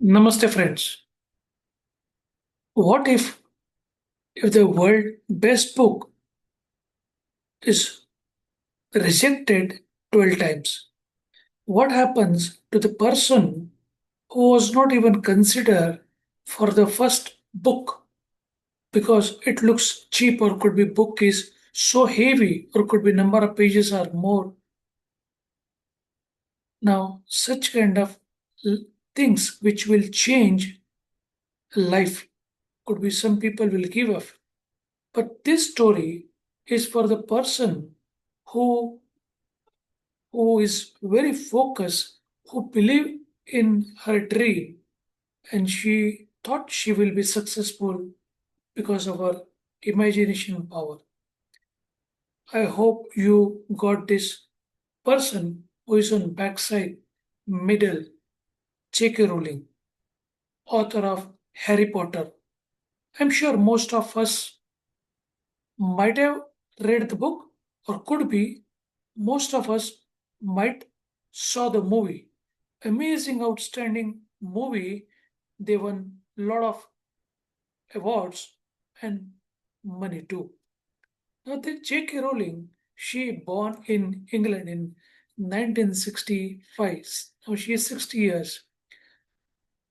Namaste, friends. What if the world best book is rejected 12 times? What happens to the person who was not even considered for the first book because it looks cheap, or could be book is so heavy, or could be number of pages are more? Now such kind of l- things which will change life, could be some people will give up. But this story is for the person who who is very focused, who believe in her dream, and she thought she will be successful because of her imagination power. I hope you got this person who is on backside, middle, J.K. Rowling, author of Harry Potter. I'm sure most of us might have read the book, or could be most of us might saw the movie. Amazing, outstanding movie. They won a lot of awards and money too. Now, the J.K. Rowling, she born in England in 1965. Now she is 60 years.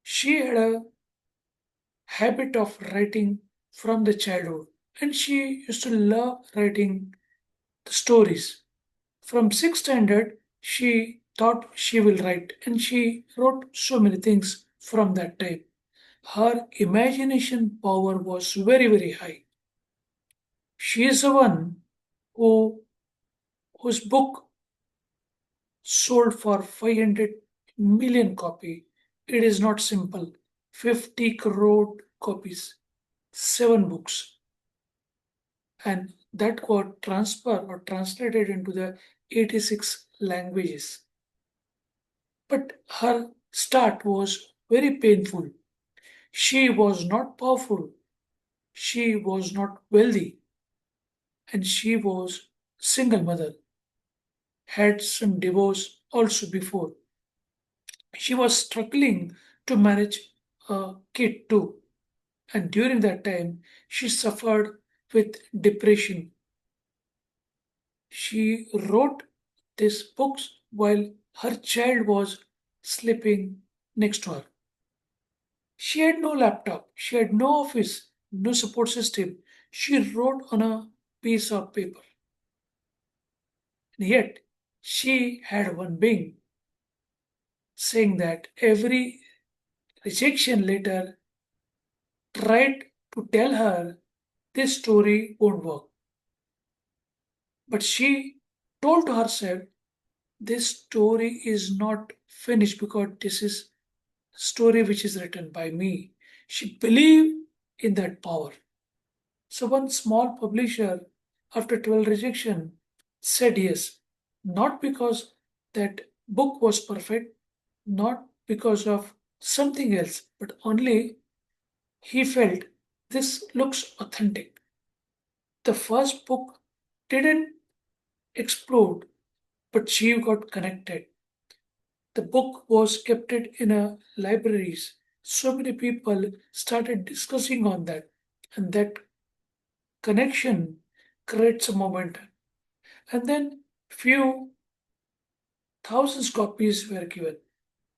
She had a habit of writing from the childhood, and she used to love writing the stories. From sixth standard, she thought she will write, and she wrote so many things from that time. Her imagination power was very, very high. She is the one who whose book sold for 500 million copy. It is not simple. 50 crore copies, seven books, and that got transferred or translated into the 86 languages. But her start was very painful. She was not powerful, she was not wealthy, and she was single mother, had some divorce also before. She was struggling to manage a kid too, and during that time she suffered with depression. She wrote these books while her child was sleeping next to her. She had no laptop, she had no office, no support system. She wrote on a piece of paper. And yet, she had one being saying that every rejection letter tried to tell her this story won't work. But she told to herself, this story is not finished because this is story which is written by me. She believed in that power. So one small publisher, after 12 rejection, said yes, not because that book was perfect, not because of something else, but only he felt this looks authentic. The first book didn't explode, but she got connected. The book was kept it in a libraries. So many people started discussing on that, and that connection creates a momentum. And then few thousands copies were given.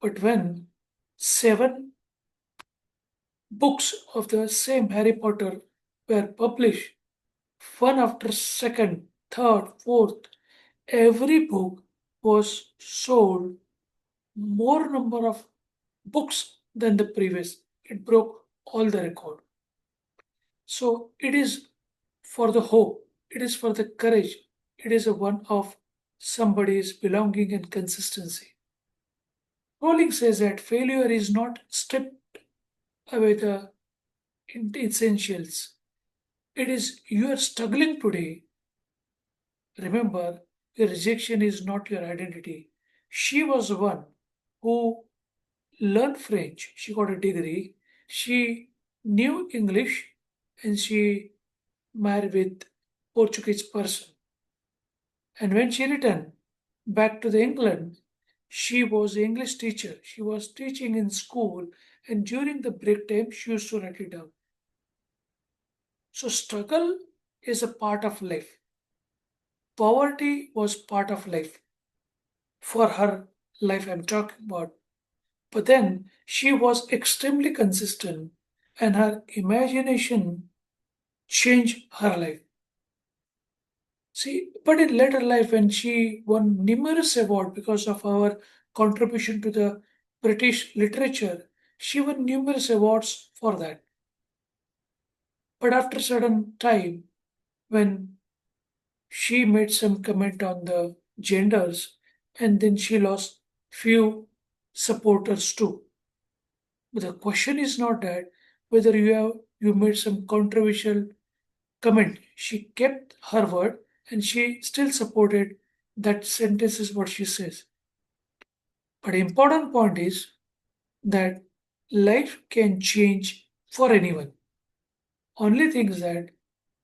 But when seven books of the same Harry Potter were published, one after second, third, fourth, every book was sold more number of books than the previous. It broke all the record. So it is for the hope, it is for the courage, it is a one of somebody's belonging and consistency. Rowling says that failure is not stripped away the essentials. It is you are struggling today. Remember, your rejection is not your identity. She was one who learned French. She got a degree. She knew English, and she married with Portuguese person. And when she returned back to the England, She was an English teacher. She was teaching in school, and during the break time, she used to write it down. So, struggle is a part of life. Poverty was part of life. For her life, I'm talking about. But then she was extremely consistent, and her imagination changed her life. See, but in later life, when she won numerous awards because of our contribution to the British literature, she won numerous awards for that. But after certain time, when she made some comment on the genders, and then she lost few supporters too. But the question is not that whether you made some controversial comment. She kept her word and she still supported that sentence is what she says. But important point is that life can change for anyone. Only thing is that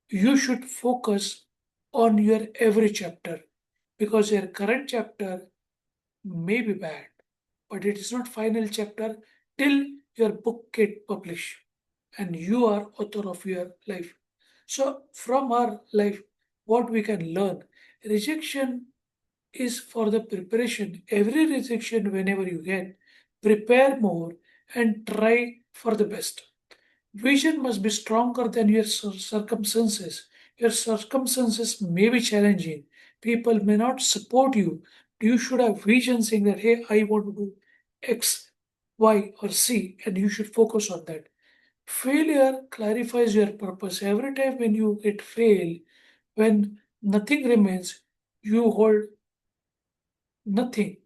you should focus on your every chapter because your current chapter may be bad, but it is not final chapter till your book get published and you are author of your life. So from our life, what we can learn, rejection is for the preparation. Every rejection, whenever you get, prepare more and try for the best. Vision must be stronger than your circumstances. Your circumstances may be challenging. People may not support you. You should have vision saying that, hey, I want to do X, Y, or Z, and you should focus on that. Failure clarifies your purpose. Every time when you get fail, when nothing remains, you hold nothing.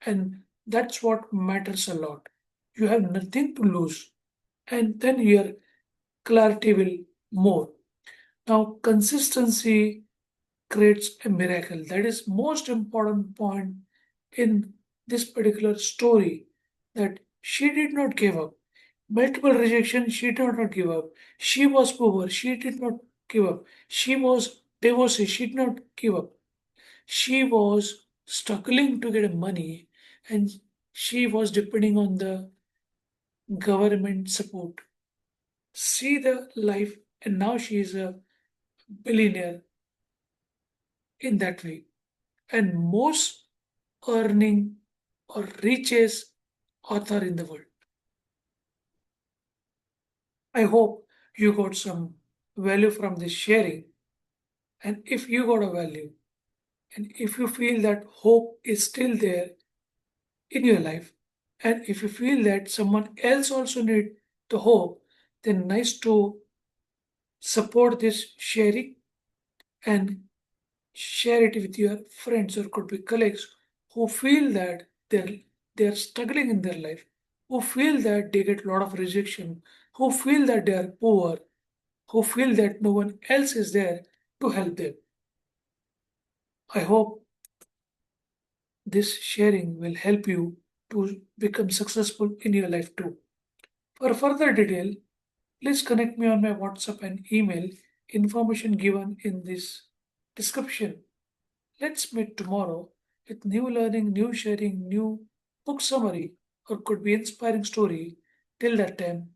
And that's what matters a lot. You have nothing to lose. And then your clarity will more. Now, consistency creates a miracle. That is most important point in this particular story that she did not give up. Multiple rejection, she did not give up. She was poor, she did not give up. She was divorced, she did not give up. She was struggling to get money and she was depending on the government support. See the life, and now she is a billionaire in that way. And most earning or richest author in the world. I hope you got some value from this sharing. And if you got a value, and if you feel that hope is still there in your life, and if you feel that someone else also need the hope, then nice to support this sharing and share it with your friends or could be colleagues who feel that they're struggling in their life, who feel that they get a lot of rejection, who feel that they are poor, who feel that no one else is there to help them. I hope this sharing will help you to become successful in your life too. For further detail, please connect me on my WhatsApp and email, information given in this description. Let's meet tomorrow with new learning, new sharing, new book summary, or could be inspiring story. Till that time,